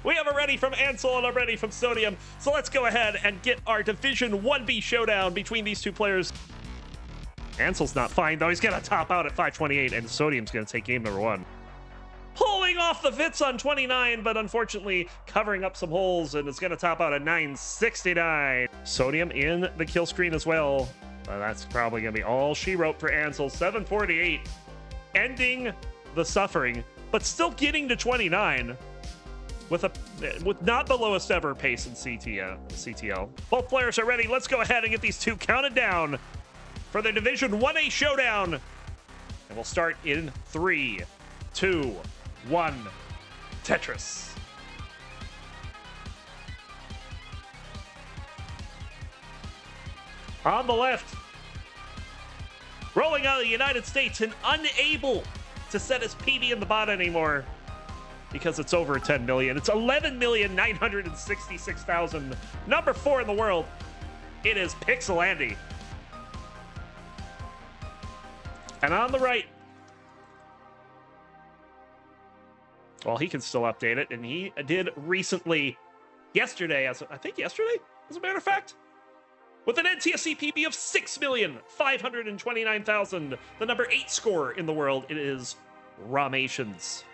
We have a ready from Ansel and a ready from Sodium. So let's go ahead and get our Division 1B showdown between these two players. Ansel's not fine, though. He's going to top out at 528, and Sodium's going to take game number 1. Pulling off the Vits on 29, but unfortunately covering up some holes, and it's going to top out at 969. Sodium in the kill screen as well. That's probably going to be all she wrote for Ansel. 748, ending the suffering, but still getting to 29 with not the lowest ever pace in CTL. Both players are ready. Let's go ahead and get these two counted down for the Division 1A showdown. And we'll start in 3, 2, 1. Tetris. On the left, rolling out of the United States and unable to set his PB in the bot anymore because it's over 10 million. It's 11,966,000. Number 4 in the world. It is Peekayric. And on the right, well, he can still update it, and he did recently, yesterday, I think yesterday, as a matter of fact, with an NTSC PB of 6,529,000. The number 8 scorer in the world, it is Rahmations.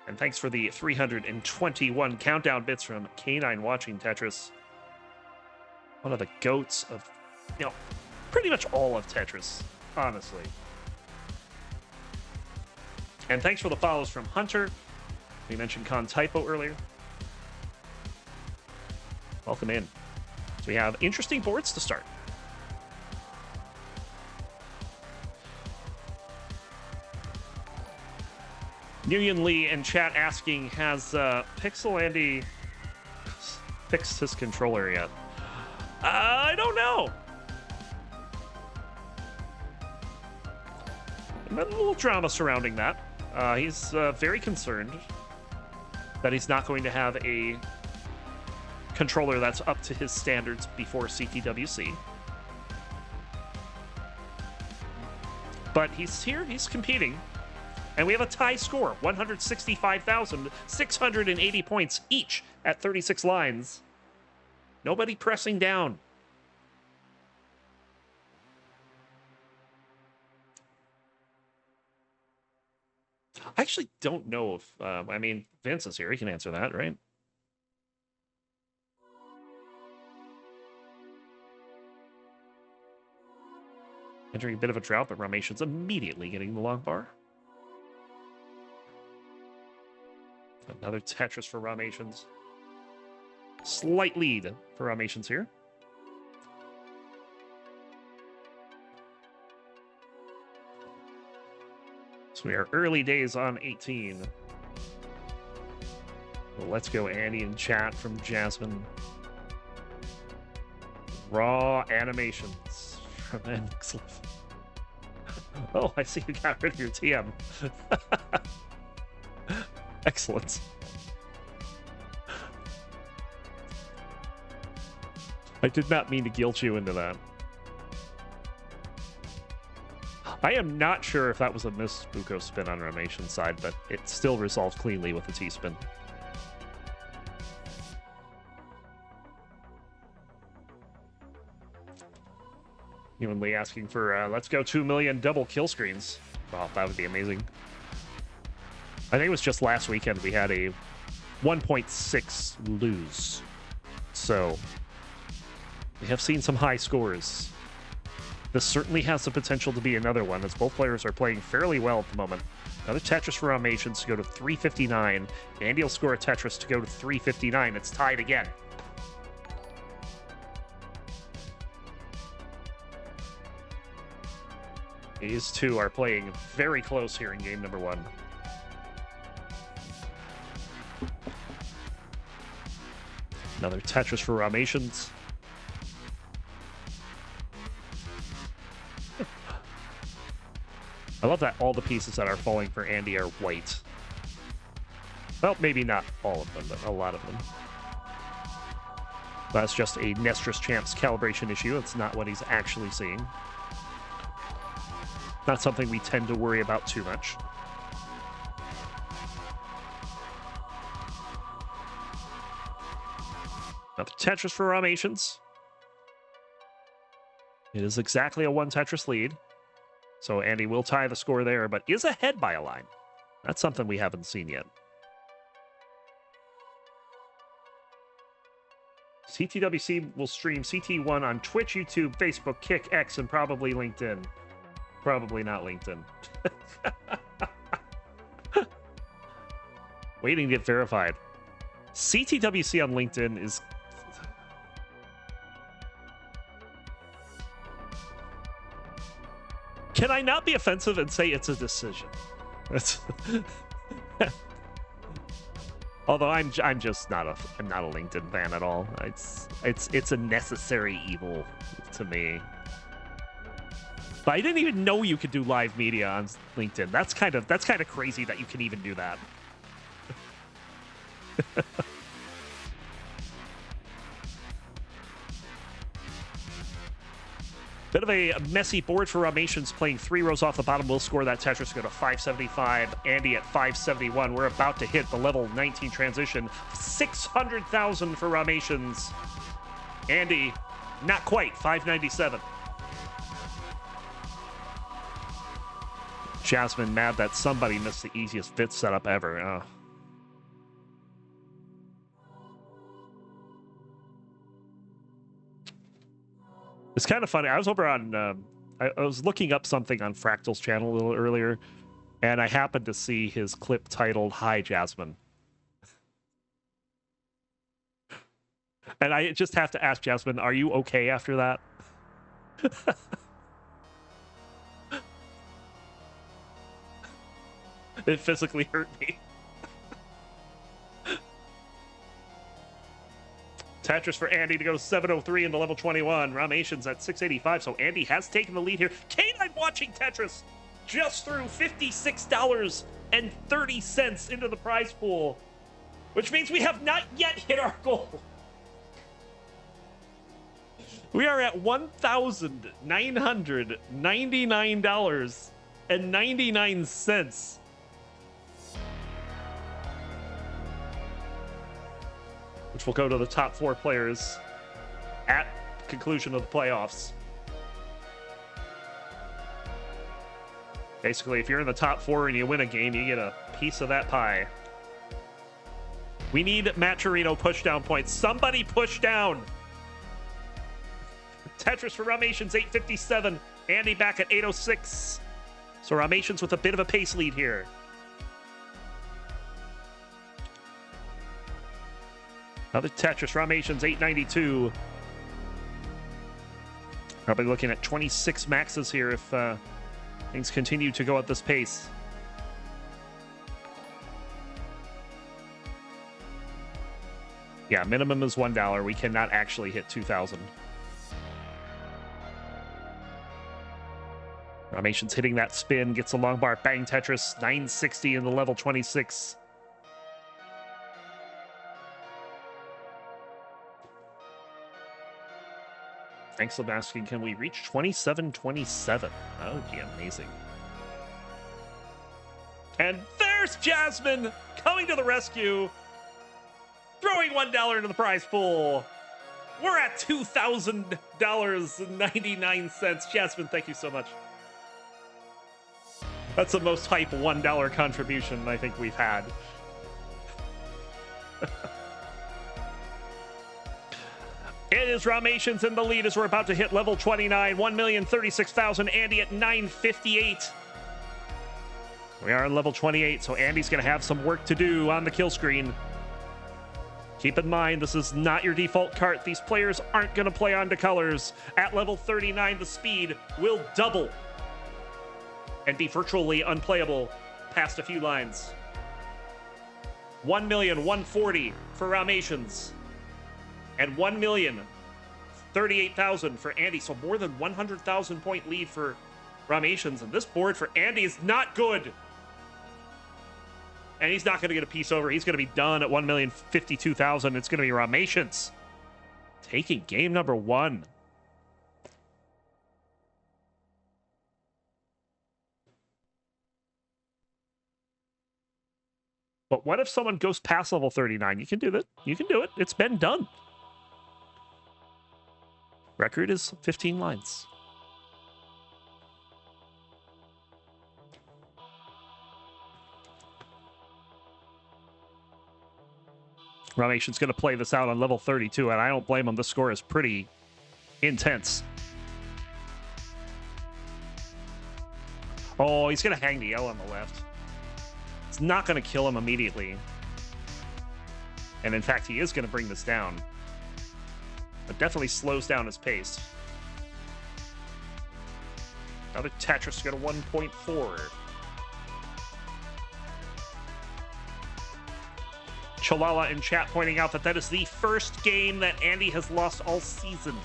And thanks for the 321 countdown bits from K9 watching Tetris. One of the goats of, pretty much all of Tetris, honestly. And thanks for the follows from Hunter. We mentioned Con Typo earlier. Welcome in. So we have interesting boards to start. Nguyen Lee in chat asking, has Peekayric fixed his controller yet? I don't know. A little drama surrounding that. He's very concerned that he's not going to have a controller that's up to his standards before CTWC. But he's here, he's competing. And we have a tie score, 165,680 points each at 36 lines. Nobody pressing down. I actually don't know if, Vince is here. He can answer that, right? Entering a bit of a drought, but Rahmations immediately getting the long bar. Another Tetris for Rahmations. Slight lead for Rahmations here. So we are early days on 18. Well, let's go Andy in chat from Jasmine. Raw animations from NXLF. Oh, I see you got rid of your TM. Excellent. I did not mean to guilt you into that. I am not sure if that was a missed Buko spin on Rahmations' side, but it still resolved cleanly with a T-spin. Nguyen Lee asking for, let's go 2 million double kill screens. Oh, that would be amazing. I think it was just last weekend we had a 1.6 lose. So, we have seen some high scores. This certainly has the potential to be another one, as both players are playing fairly well at the moment. Another Tetris for Rahmations to go to 359. Andy will score a Tetris to go to 359. It's tied again. These two are playing very close here in game number 1. Another Tetris for Rahmations. I love that all the pieces that are falling for Andy are white. Well, maybe not all of them, but a lot of them. That's just a Nestris Champs calibration issue. It's not what he's actually seeing. Not something we tend to worry about too much. Another Tetris for Rahmations. It is exactly a 1 Tetris lead. So Andy will tie the score there, but is ahead by a line. That's something we haven't seen yet. CTWC will stream CT1 on Twitch, YouTube, Facebook, Kick, X, and probably LinkedIn. Probably not LinkedIn. Waiting to get verified. CTWC on LinkedIn is... Can I not be offensive and say it's a decision? Although I'm just not a LinkedIn fan at all. It's a necessary evil to me. But I didn't even know you could do live media on LinkedIn. That's kind of crazy that you can even do that. Bit of a messy board for Rahmations, playing 3 rows off the bottom. Will score that Tetris, go to 575. Andy at 571. We're about to hit the level 19 transition. 600,000 for Rahmations. Andy, not quite, 597. Jasmine mad that somebody missed the easiest fit setup ever. Oh. It's kind of funny. I was over on, I was looking up something on Fractal's channel a little earlier, and I happened to see his clip titled, "Hi, Jasmine." And I just have to ask Jasmine, are you okay after that? It physically hurt me. Tetris for Andy to go to 703 into level 21. Rahmations at 685, so Andy has taken the lead here. Canine watching Tetris just threw $56.30 into the prize pool, which means we have not yet hit our goal. We are at $1,999.99. Which will go to the top 4 players at conclusion of the playoffs. Basically, if you're in the top 4 and you win a game, you get a piece of that pie. We need Maturino pushdown points. Somebody push down. Tetris for Rahmations, 857. Andy back at 806. So Rahmations with a bit of a pace lead here. Another Tetris, Rahmations, 892. Probably looking at 26 maxes here if things continue to go at this pace. Yeah, minimum is $1. We cannot actually hit 2,000. Rahmations hitting that spin, gets a long bar, bang Tetris, 960 in the level 26. Thanks for asking, can we reach 2727? That would be amazing. And there's Jasmine coming to the rescue, throwing $1 into the prize pool. We're at $2,000.99. Jasmine, thank you so much. That's the most hype $1 contribution I think we've had. It is Rahmations in the lead as we're about to hit level 29. 1,036,000. Andy at 958. We are on level 28, so Andy's going to have some work to do on the kill screen. Keep in mind, this is not your default cart. These players aren't going to play onto colors. At level 39, the speed will double and be virtually unplayable past a few lines. 1,140,000 for Rahmations. And 1,038,000 for Andy. So more than 100,000 point lead for Rahmations. And this board for Andy is not good. And he's not going to get a piece over. He's going to be done at 1,052,000. It's going to be Rahmations taking game number 1. But what if someone goes past level 39? You can do that. You can do it. It's been done. Record is 15 lines. Rahmations going to play this out on level 32, and I don't blame him. The score is pretty intense. Oh, he's going to hang the L on the left. It's not going to kill him immediately. And in fact, he is going to bring this down. But definitely slows down his pace. Another Tetris got a 1.4. Chalala in chat pointing out that that is the first game that Andy has lost all season.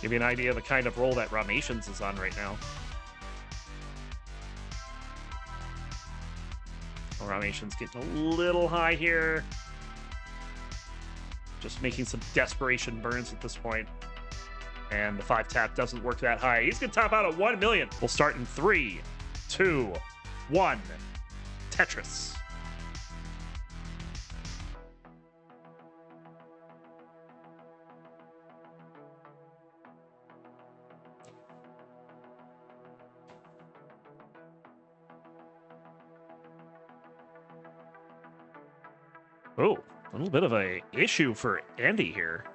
Give you an idea of the kind of role that Rahmations is on right now. Rahmations getting a little high here. Just making some desperation burns at this point. And the 5-tap doesn't work that high. He's going to top out at 1 million. We'll start in 3, 2, 1. Tetris. Oh, a little bit of a issue for Andy here.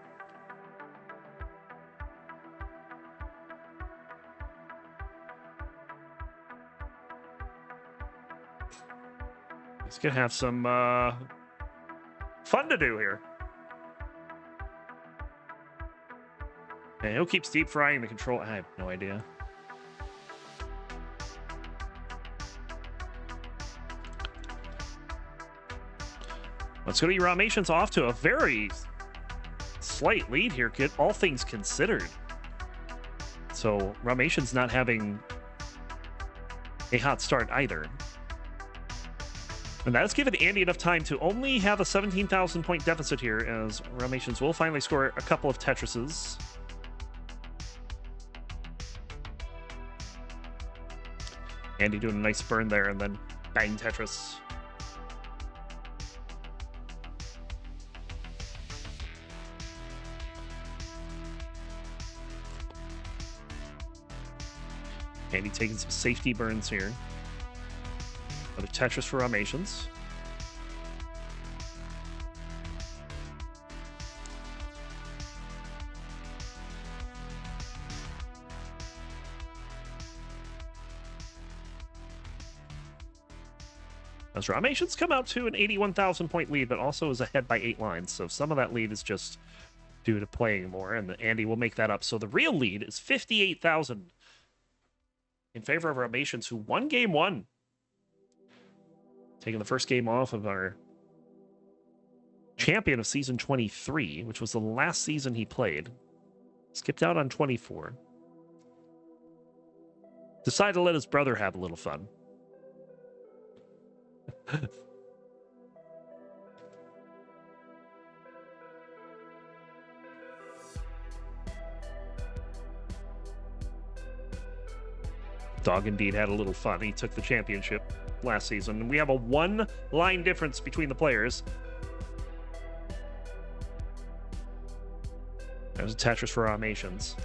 He's gonna have some fun to do here. And he'll keep deep frying the control. I have no idea. Let's go to Rahmations off to a very slight lead here, all things considered. So Rahmations not having a hot start either. And that's given Andy enough time to only have a 17,000 point deficit here, as Rahmations will finally score a couple of Tetrises. Andy doing a nice burn there, and then bang Tetris. Andy taking some safety burns here. Another Tetris for Rahmations. As Rahmations come out to an 81,000 point lead, but also is ahead by 8 lines. So some of that lead is just due to playing more, and Andy will make that up. So the real lead is 58,000 in favor of Rahmations, who won game 1. Taking the first game off of our champion of season 23, which was the last season he played. Skipped out on 24. Decided to let his brother have a little fun. Dog indeed had a little fun. He took the championship last season, and we have a 1-line difference between the players. There's a Tetris for Rahmations.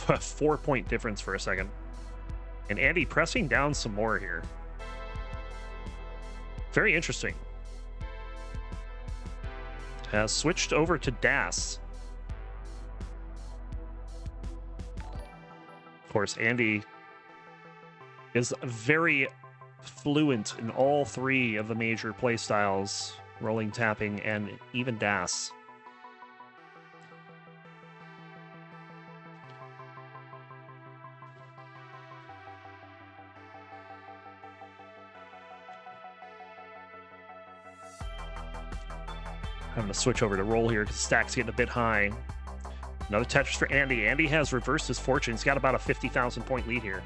A 4-point difference for a second. And Andy pressing down some more here. Very interesting. Has switched over to Das. Of course, Andy is very fluent in all 3 of the major playstyles, rolling, tapping, and even Das. I'm going to switch over to roll here because stack's getting a bit high. Another Tetris for Andy. Andy has reversed his fortune. He's got about a 50,000 point lead here.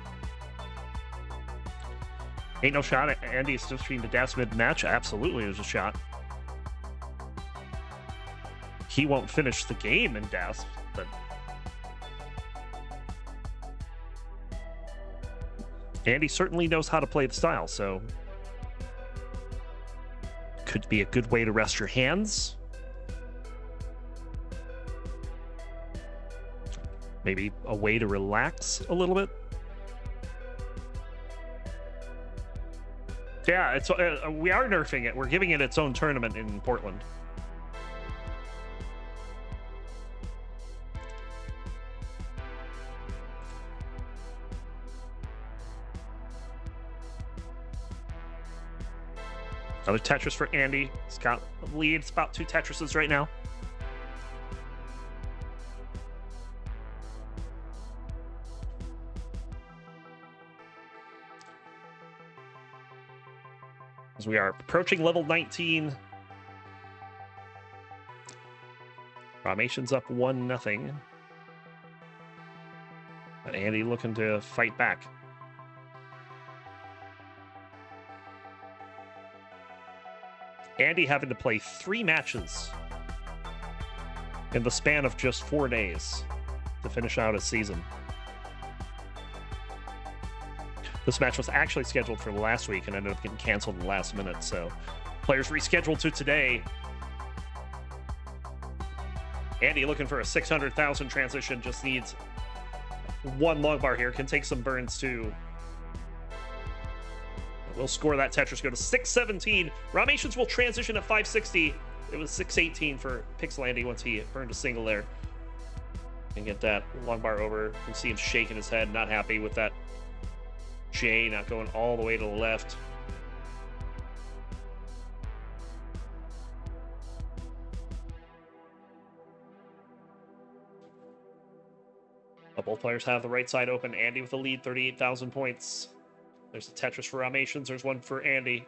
Ain't no shot. Andy is still streaming the Das mid match. Absolutely, there's a shot. he won't finish the game in death, but Andy certainly knows how to play the style, so could be a good way to rest your hands. Maybe a way to relax a little bit. Yeah, it's we are nerfing it. We're giving it its own tournament in Portland. Another Tetris for Andy. He's got the lead. It's about 2 Tetrises right now. As we are approaching level 19. Rahmations up 1-0. But Andy looking to fight back. Andy having to play 3 matches in the span of just 4 days to finish out his season. This match was actually scheduled for last week and ended up getting canceled in the last minute, so players rescheduled to today. Andy looking for a 600,000 transition, just needs 1 long bar here, can take some burns too. We'll score that Tetris, go to 617. Rahmations will transition at 560. It was 618 for Pixel once he burned a single there. And get that long bar over. You can see him shaking his head, not happy with that J not going all the way to the left. Both players have the right side open. Andy with the lead, 38,000 points. There's a Tetris for Rahmations. There's one for Andy.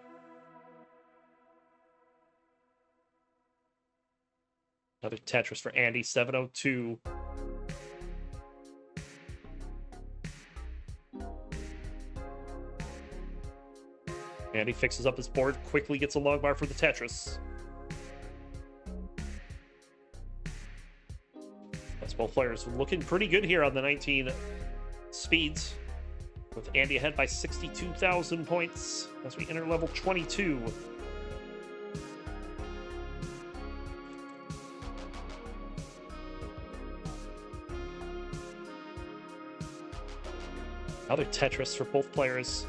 Another Tetris for Andy, 702. Andy fixes up his board, quickly gets a long bar for the Tetris. That's both players looking pretty good here on the 19 speeds, with Andy ahead by 62,000 points as we enter level 22. Another Tetris for both players.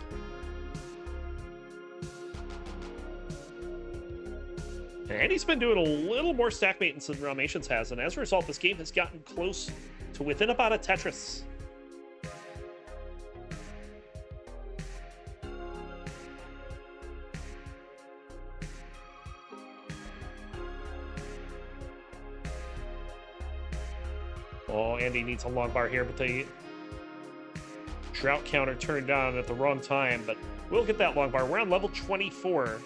And Andy's been doing a little more stack maintenance than Rahmations has, and as a result, this game has gotten close to within about a Tetris. Oh, Andy needs a long bar here, but the drought counter turned on at the wrong time, but we'll get that long bar. We're on level 24.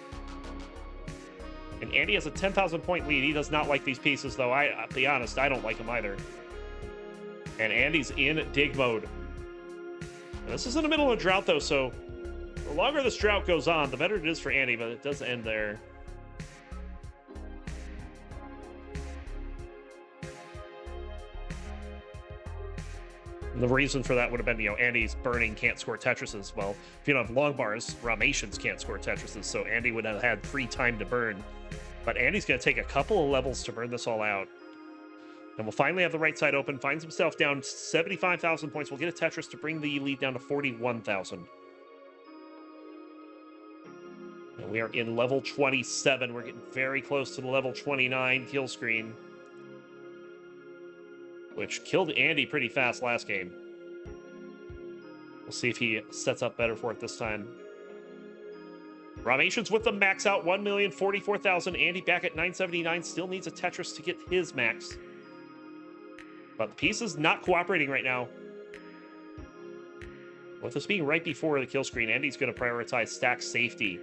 And Andy has a 10,000 point lead. He does not like these pieces, though. I'll be honest, I don't like them either. And Andy's in dig mode. And this is in the middle of a drought, though, so the longer this drought goes on, the better it is for Andy, but it does end there. And the reason for that would have been, Andy's burning can't score Tetrises. Well, if you don't have long bars, Rahmations can't score Tetrises, so Andy would have had free time to burn. But Andy's going to take a couple of levels to burn this all out. And we'll finally have the right side open, finds himself down 75,000 points. We'll get a Tetris to bring the lead down to 41,000. And we are in level 27. We're getting very close to the level 29 kill screen, which killed Andy pretty fast last game. We'll see if he sets up better for it this time. Rahmations with the max out, 1,044,000. Andy back at 979, still needs a Tetris to get his max. But the piece is not cooperating right now. With this being right before the kill screen, Andy's going to prioritize stack safety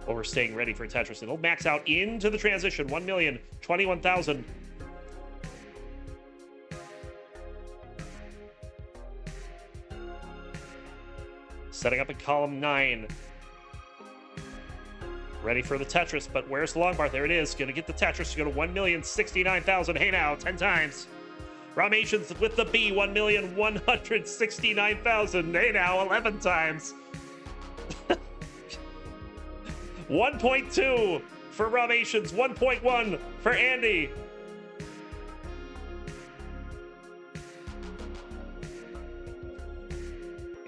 over staying ready for Tetris. And he'll max out into the transition, 1,021,000. Setting up in column 9. Ready for the Tetris, but where's the long bar? There it is. Gonna get the Tetris to go to 1,069,000. Hey now, 10 times. Rahmations with the B, 1,169,000. Hey now, 11 times. 1.2 for Rahmations, 1.1 for Andy.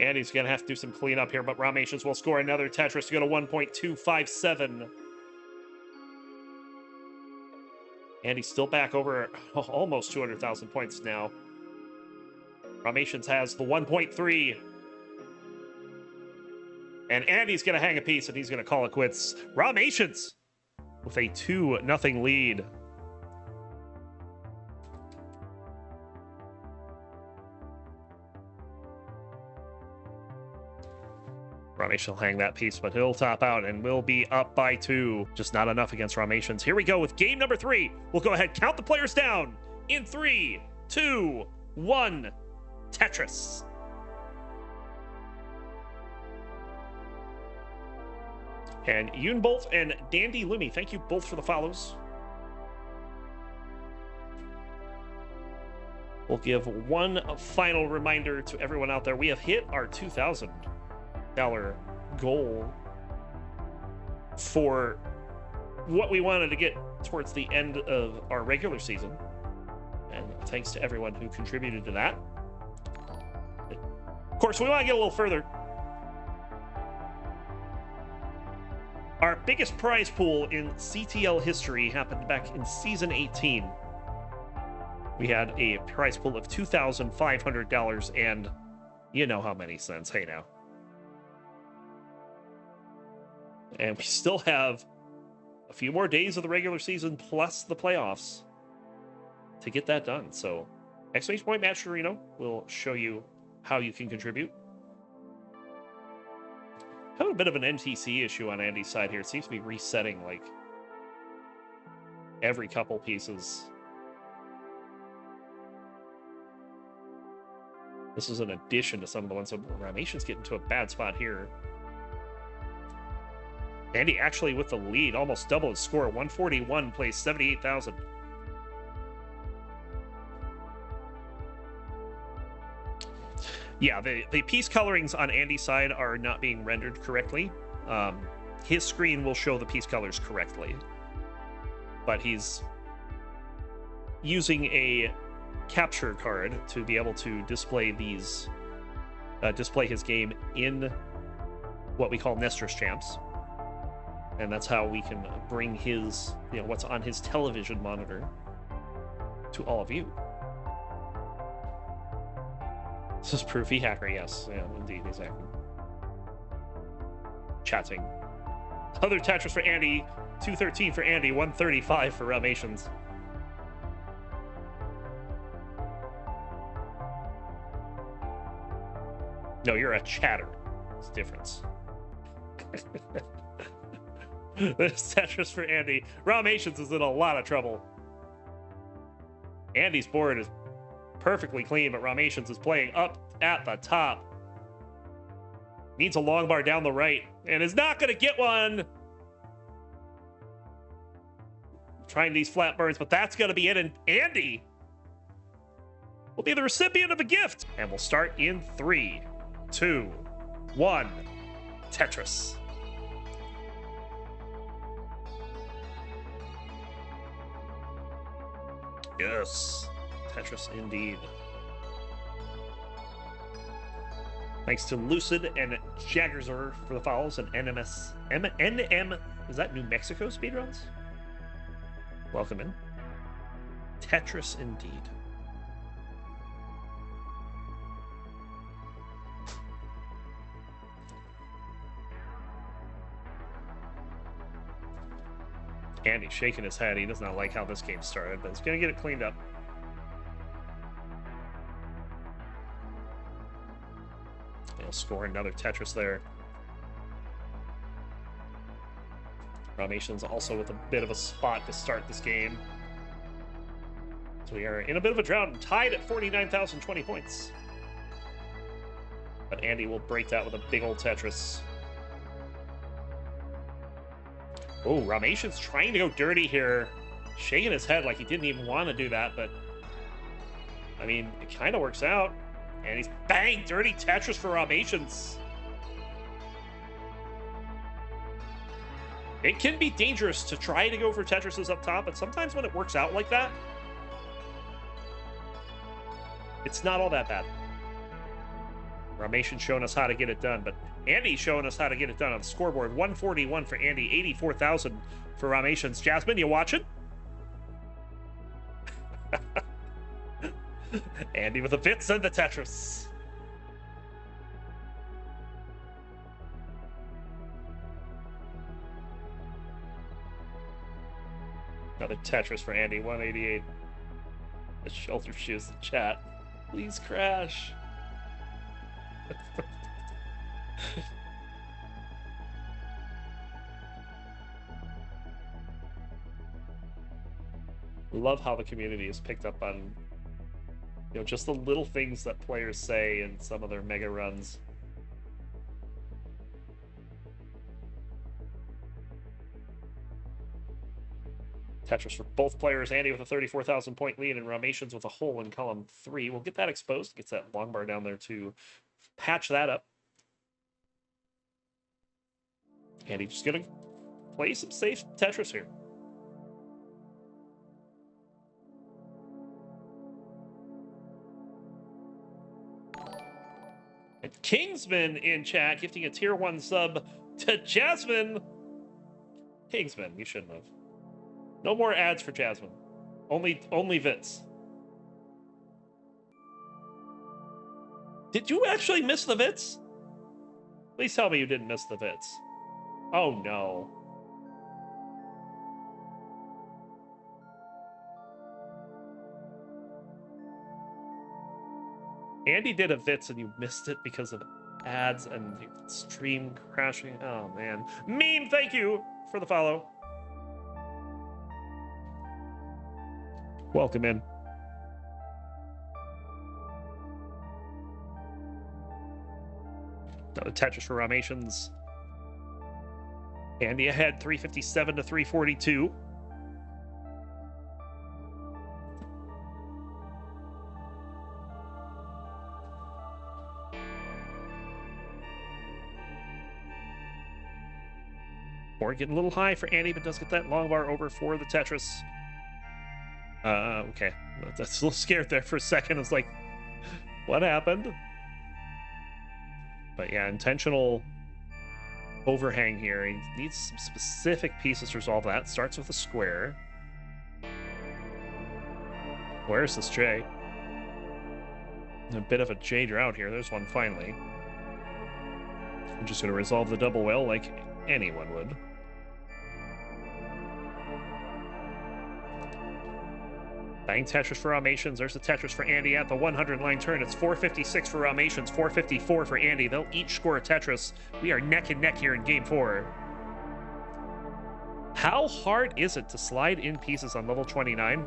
Andy's going to have to do some cleanup here, but Rahmations will score another Tetris to go to 1.257. Andy's still back over almost 200,000 points now. Rahmations has the 1.3. And Andy's going to hang a piece, and he's going to call it quits. Rahmations with a 2-0 lead. Rahmations will hang that piece, but he'll top out and will be up by 2. Just not enough against Rahmations. Here we go with game number 3. We'll go ahead, count the players down in 3, 2, 1. Tetris. And Yoonbolt and Dandy Lumi, thank you both for the follows. We'll give one final reminder to everyone out there. We have hit our $2,000 goal for what we wanted to get towards the end of our regular season. And thanks to everyone who contributed to that. Of course, we want to get a little further. Our biggest prize pool in CTL history happened back in Season 18. We had a prize pool of $2,500 and you know how many cents. Hey now. And we still have a few more days of the regular season plus the playoffs to get that done. So, exclamation point Match Torino will show you how you can contribute. Having a bit of an NTC issue on Andy's side here. It seems to be resetting like every couple pieces. This is an addition to some of the ones that Rahmations get into a bad spot here. Andy actually with the lead, almost double his score. 141 plays 78,000. Yeah, the piece colorings on Andy's side are not being rendered correctly. His screen will show the piece colors correctly, but he's using a capture card to be able to display these, display his game in what we call Nestor's Champs. And that's how we can bring his, what's on his television monitor to all of you. This is Proofy Hacker, yes. Yeah, indeed, he's hacking. Chatting. Other Tetris for Andy. 213 for Andy. 135 for Rahmations. No, you're a chatter. It's a difference. This Tetris for Andy. Rahmations is in a lot of trouble. Andy's board is perfectly clean, but Rahmations is playing up at the top. Needs a long bar down the right, and is not going to get one. Trying these flat burns, but that's going to be it, and Andy will be the recipient of a gift. And we'll start in 3, 2, 1. Tetris. Yes, Tetris indeed. Thanks to Lucid and Jaggerzer for the follows, and NM, is that New Mexico speedruns? Welcome in. Tetris indeed. Andy's shaking his head. He does not like how this game started, but he's going to get it cleaned up. He'll score another Tetris there. Rahmations also with a bit of a spot to start this game. So we are in a bit of a drought and tied at 49,020 points. But Andy will break that with a big old Tetris. Oh, Rahmations trying to go dirty here. Shaking his head like he didn't even want to do that, but I mean, it kind of works out. And he's bang! Dirty Tetris for Rahmations. It can be dangerous to try to go for Tetrises up top, but sometimes when it works out like that, it's not all that bad. Rahmations showing us how to get it done, but Andy's showing us how to get it done on the scoreboard. 141 for Andy, 84,000 for Rahmations. Jasmine, you watching? Andy with the bits and the Tetris. Another Tetris for Andy, 188. The shelter shoes the chat. Please crash. Love how the community has picked up on, you know, just the little things that players say in some of their mega runs. Tetris for both players. Andy with a 34,000 point lead and Rahmations with a hole in column 3. We'll get that exposed. Gets that long bar down there to patch that up. Andy just gonna play some safe Tetris here. And Kingsman in chat gifting a tier 1 sub to Jasmine. Kingsman, you shouldn't have. No more ads for Jasmine. Only Vince. Did you actually miss the Vits? Please tell me you didn't miss the Vits. Oh no. Andy did a Vits and you missed it because of ads and the stream crashing. Oh man. Meme, thank you for the follow. Welcome in. Another Tetris for Rahmations. Andy ahead, 357 to 342. Or getting a little high for Andy, but does get that long bar over for the Tetris. Okay. That's a little scared there for a second. I was like, what happened? But yeah, intentional overhang here. He needs some specific pieces to resolve that. Starts with a square. Where's this J? A bit of a J drought here. There's one finally. I'm just going to resolve the double well like anyone would. Bang Tetris for Rahmations. There's the Tetris for Andy at the 100-line turn. It's 456 for Rahmations, 454 for Andy. They'll each score a Tetris. We are neck and neck here in Game 4. How hard is it to slide in pieces on level 29?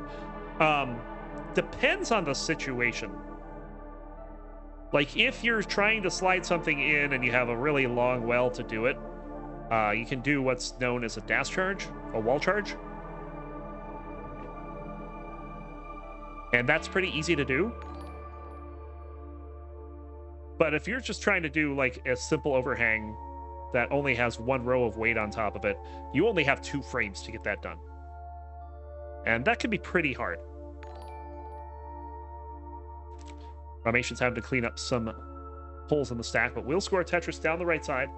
Depends on the situation. Like, if you're trying to slide something in and you have a really long well to do it, you can do what's known as a dash charge, a wall charge. And that's pretty easy to do. But if you're just trying to do like a simple overhang that only has one row of weight on top of it, you only have 2 frames to get that done. And that can be pretty hard. Rahmations having to clean up some holes in the stack, but we'll score a Tetris down the right side.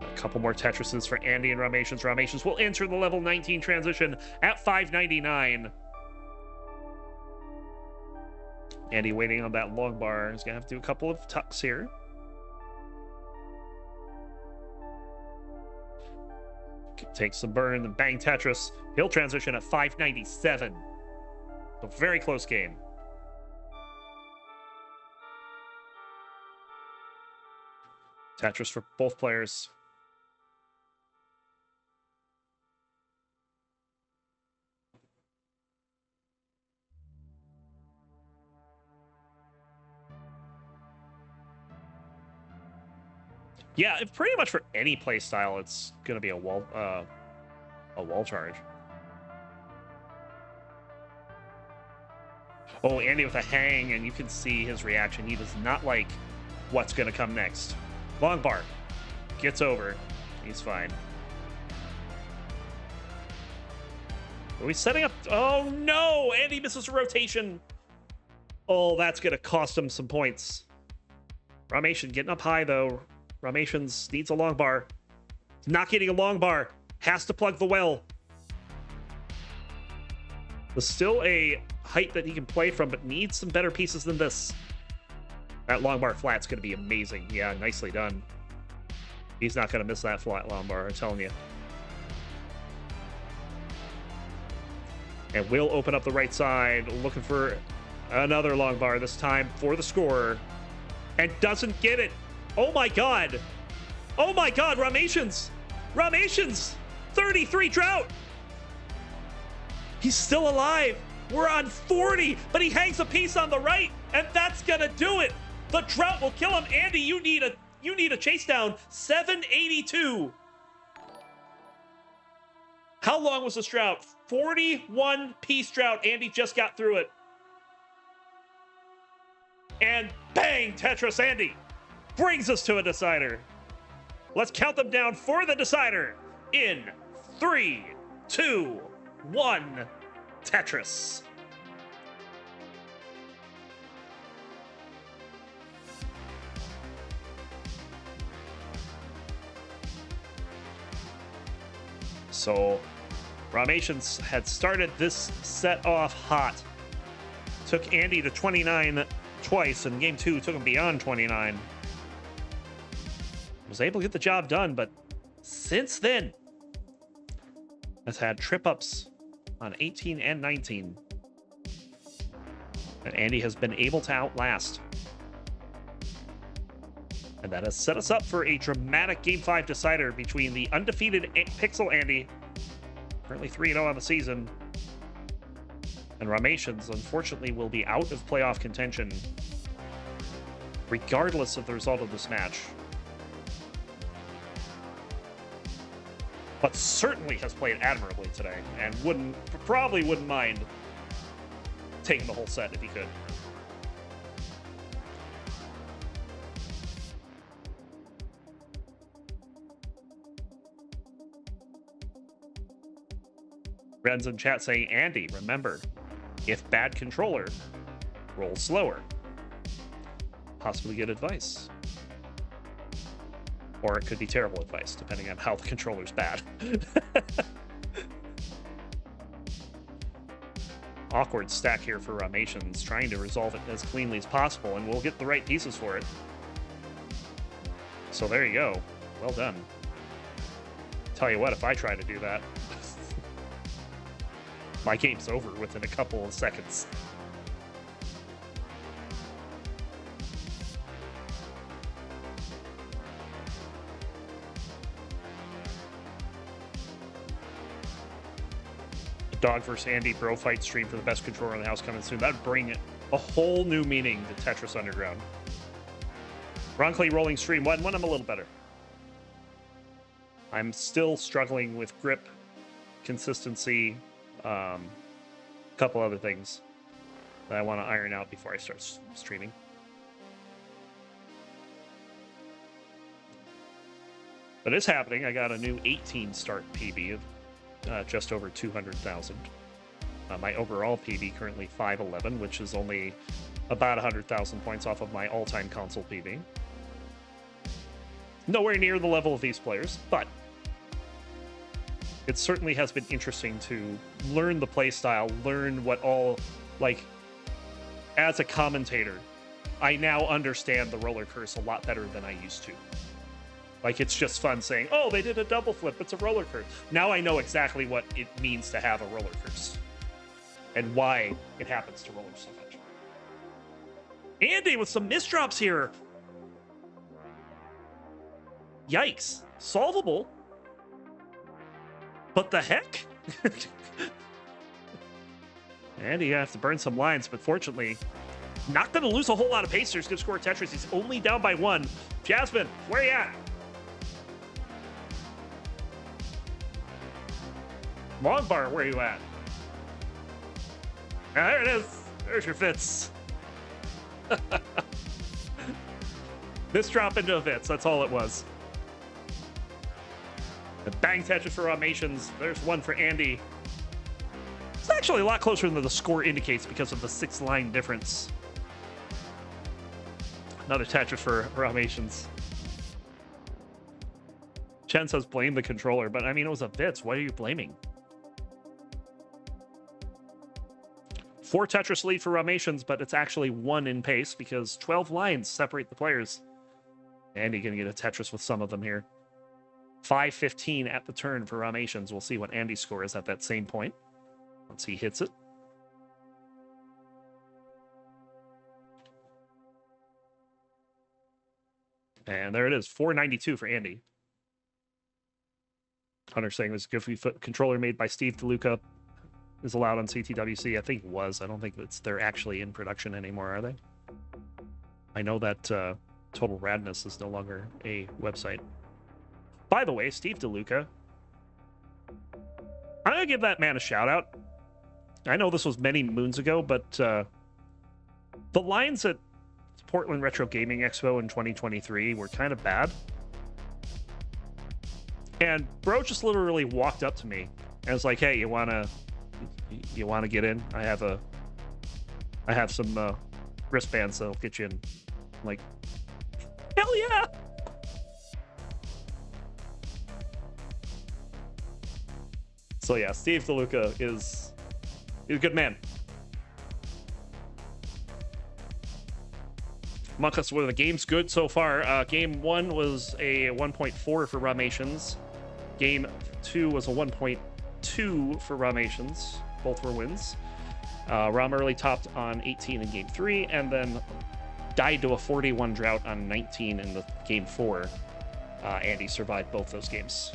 A couple more Tetrises for Andy and Rahmations. Rahmations will enter the level 19 transition at 599. Andy waiting on that long bar. He's going to have to do a couple of tucks here. Take some burn, then bang Tetris. He'll transition at 597. A very close game. Tetris for both players. Yeah, pretty much for any play style, it's gonna be a wall charge. Oh, Andy with a hang, and you can see his reaction. He does not like what's gonna come next. Long bar. Gets over. He's fine. Are we setting up? Oh no! Andy misses a rotation. Oh, that's gonna cost him some points. Rahmations getting up high though. Rahmations needs a long bar. Not getting a long bar. Has to plug the well. There's still a height that he can play from, but needs some better pieces than this. That long bar flat's going to be amazing. Yeah, nicely done. He's not going to miss that flat long bar, I'm telling you. And will open up the right side, looking for another long bar, this time for the score. And doesn't get it. Oh my god. Oh my god, Rahmations. Rahmations. 33 drought. He's still alive. We're on 40, but he hangs a piece on the right, and that's gonna do it. The drought will kill him. Andy, you need a chase down. 782. How long was this drought? 41 piece drought. Andy just got through it. And bang, Tetris Andy brings us to a decider. Let's count them down for the decider. In 3, 2, 1, Tetris. So, Rahmations had started this set off hot. Took Andy to 29 twice, and game 2 took him beyond 29. Was able to get the job done, but since then has had trip-ups on 18 and 19. And Andy has been able to outlast. And that has set us up for a dramatic Game 5 decider between the undefeated Pixel Andy, currently 3-0 on the season, and Rahmations, unfortunately, will be out of playoff contention regardless of the result of this match. But certainly has played admirably today, and probably wouldn't mind taking the whole set if he could. Friends in chat saying, Andy, remember, if bad controller, roll slower. Possibly good advice. Or it could be terrible advice, depending on how the controller's bad. Awkward stack here for Rahmations, trying to resolve it as cleanly as possible, and we'll get the right pieces for it. So there you go. Well done. Tell you what, if I try to do that, my game's over within a couple of seconds. Dog vs. Andy bro fight stream for the best controller in the house coming soon. That'd bring a whole new meaning to Tetris Underground. Roncli rolling stream. One I'm a little better. I'm still struggling with grip, consistency, a couple other things that I want to iron out before I start streaming. But it's happening. I got a new 18 start PB of just over 200,000. My overall PB currently 511, which is only about 100,000 points off of my all-time console PB. Nowhere near the level of these players, but it certainly has been interesting to learn the playstyle, learn what all, like, as a commentator, I now understand the roller curse a lot better than I used to. Like, it's just fun saying, oh, they did a double flip, it's a roller curse. Now I know exactly what it means to have a roller curse and why it happens to rollers so much. Andy with some misdrops here. Yikes. Solvable. But the heck? Andy, you have to burn some lines, but fortunately, not going to lose a whole lot of pace. He's going to score Tetris. He's only down by 1. Jasmine, where you at? Long bar, where you at? Ah, there it is. There's your Fitz. This drop into a Fitz. That's all it was. The bang Tetris for Rahmations. There's one for Andy. It's actually a lot closer than the score indicates because of the 6-line difference. Another Tetris for Rahmations. Chen says blame the controller, but I mean, it was a Fitz. What are you blaming? 4 Tetris lead for Rahmations, but it's actually 1 in pace because 12 lines separate the players. Andy gonna get a Tetris with some of them here. 5:15 at the turn for Rahmations. We'll see what Andy's score is at that same point once he hits it. And there it is, 492 for Andy. Hunter saying this goofy controller made by Steve DeLuca is allowed on CTWC. I think it was. I don't think they're actually in production anymore, are they? I know that Total Radness is no longer a website. By the way, Steve DeLuca, I'm going to give that man a shout out. I know this was many moons ago, but the lines at Portland Retro Gaming Expo in 2023 were kind of bad. And bro just literally walked up to me and was like, "Hey, you wanna get in? I have some wristbands that'll get you in." I'm like, hell yeah! So yeah, Steve DeLuca is a good man. Monkus, were the games good so far? Game 1 was a 1.4 for Rahmations. Game 2 was a 1.2 for Rahmations. Both were wins. Ram early topped on 18 in Game 3, and then died to a 41 drought on 19 in the Game 4. Andy survived both those games.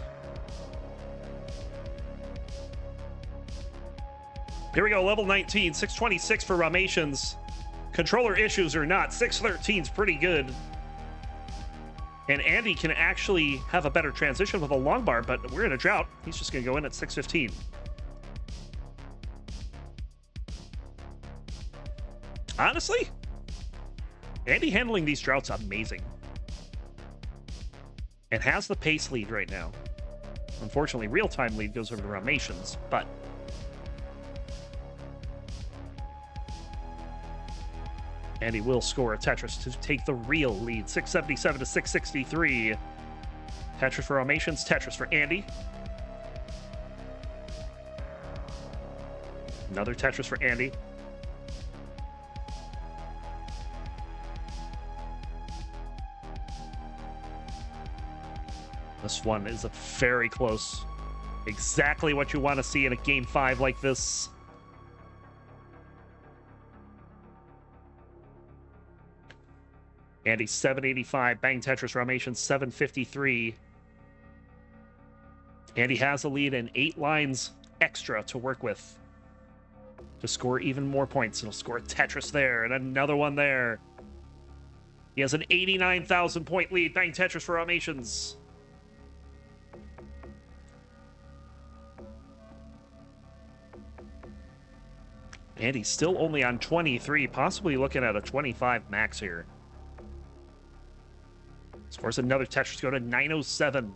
Here we go, level 19, 626 for Rahmations. Controller issues or not, 613's pretty good. And Andy can actually have a better transition with a long bar, but we're in a drought. He's just going to go in at 615. Honestly, Andy handling these droughts amazing. And has the pace lead right now. Unfortunately, real-time lead goes over to Rahmations, but Andy will score a Tetris to take the real lead. 677 to 663. Tetris for Rahmations, Tetris for Andy. Another Tetris for Andy. This one is a very close. Exactly what you want to see in a Game 5 like this. Andy 785, bang Tetris, Rahmations 753. Andy has a lead and 8 lines extra to work with to score even more points. He'll score a Tetris there and another one there. He has an 89,000 point lead. Bang Tetris for Rahmations. Andy's still only on 23, possibly looking at a 25 max here. Scores another Tetris, go to 907.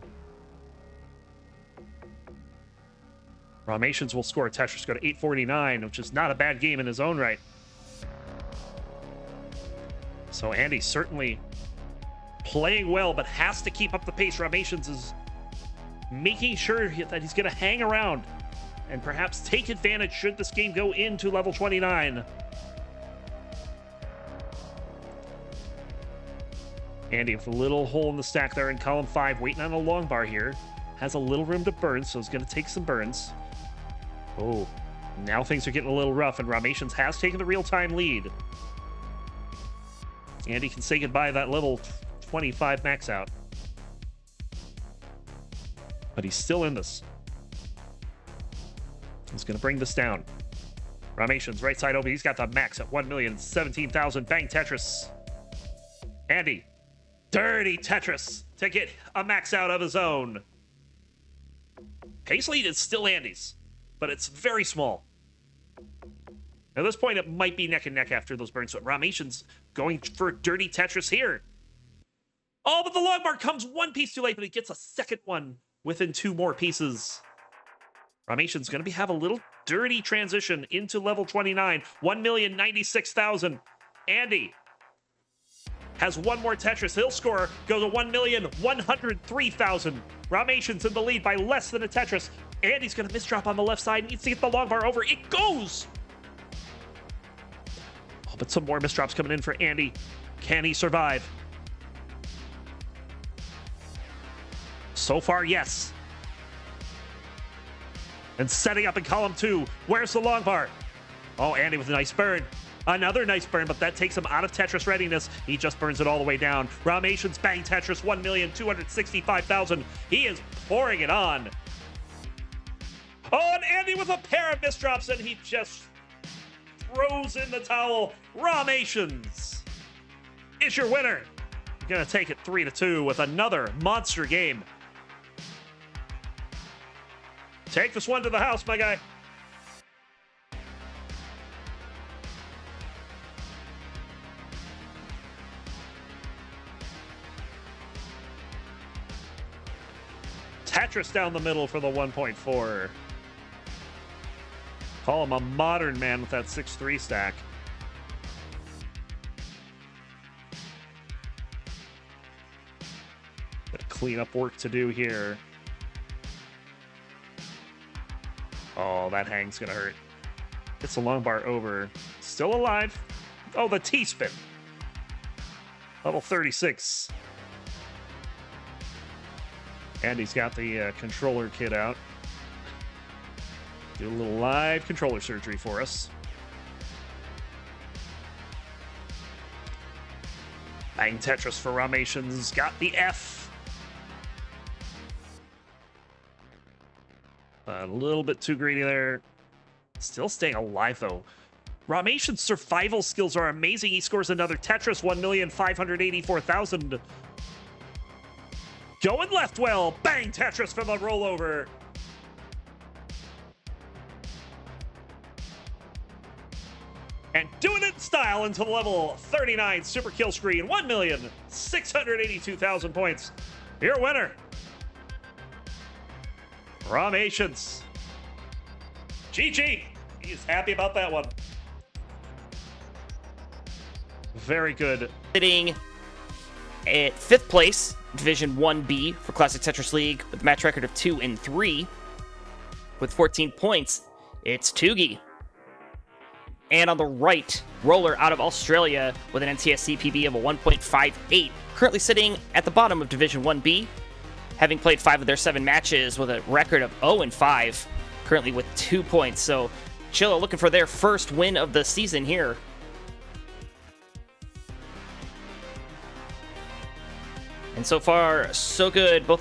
Rahmations will score a Tetris, go to 849, which is not a bad game in his own right. So Andy certainly playing well, but has to keep up the pace. Rahmations is making sure that he's going to hang around and perhaps take advantage should this game go into level 29. Andy with a little hole in the stack there in column 5, waiting on a long bar here. Has a little room to burn, so he's going to take some burns. Oh, now things are getting a little rough, and Rahmations has taken the real-time lead. Andy can say goodbye to that level 25 max out. But he's still in this. He's going to bring this down. Rahmations, right side open. He's got the max at 1,017,000. Bang Tetris. Andy. Dirty Tetris to get a max out of his own. Pace lead is still Andy's. but it's very small. At this point, it might be neck and neck after those burns. So Rahmations going for dirty Tetris here. Oh, but the long bar comes one piece too late, but he gets a second one within 2 more pieces. Rahmations going to have a little dirty transition into level 29. 1,096,000. Andy has one more Tetris. He'll score, go to 1,103,000. Rahmations in the lead by less than a Tetris. Andy's going to misdrop on the left side. Needs to get the long bar over. It goes! Oh, but some more misdrops coming in for Andy. Can he survive? So far, yes. And setting up in column 2. Where's the long bar? Oh, Andy with a nice burn. Another nice burn, but that takes him out of Tetris readiness. He just burns it all the way down. Rahmations bang Tetris, 1,265,000. He is pouring it on. Oh, and Andy with a pair of misdrops, and he just throws in the towel. Rahmations is your winner. You're going to take it 3-2 with another monster game. Take this one to the house, my guy. Tetris down the middle for the 1.4. Call him a modern man with that 6-3 stack. Bit of cleanup work to do here. Oh, that hang's gonna hurt. Gets the long bar over. Still alive. Oh, the T-spin. Level 36. Andy's got the controller kit out. Do a little live controller surgery for us. Bang Tetris for Rahmations. Got the F. A little bit too greedy there. Still staying alive, though. Rahmations' survival skills are amazing. He scores another Tetris, 1,584,000. Going left well. Bang Tetris for the rollover. And doing it in style into level 39 super kill screen. 1,682,000 points. Your winner, Rahmations. GG. He's happy about that one. Very good. Sitting at 5th place, Division 1B for Classic Tetris League with a match record of 2-3 with 14 points. It's Tugi. And on the right, Roller out of Australia with an NTSC PB of a 1.58. Currently sitting at the bottom of Division 1B, having played 5 of their 7 matches with a record of 0-5, currently with 2 points. So Chilla looking for their first win of the season here. And so far, so good. Both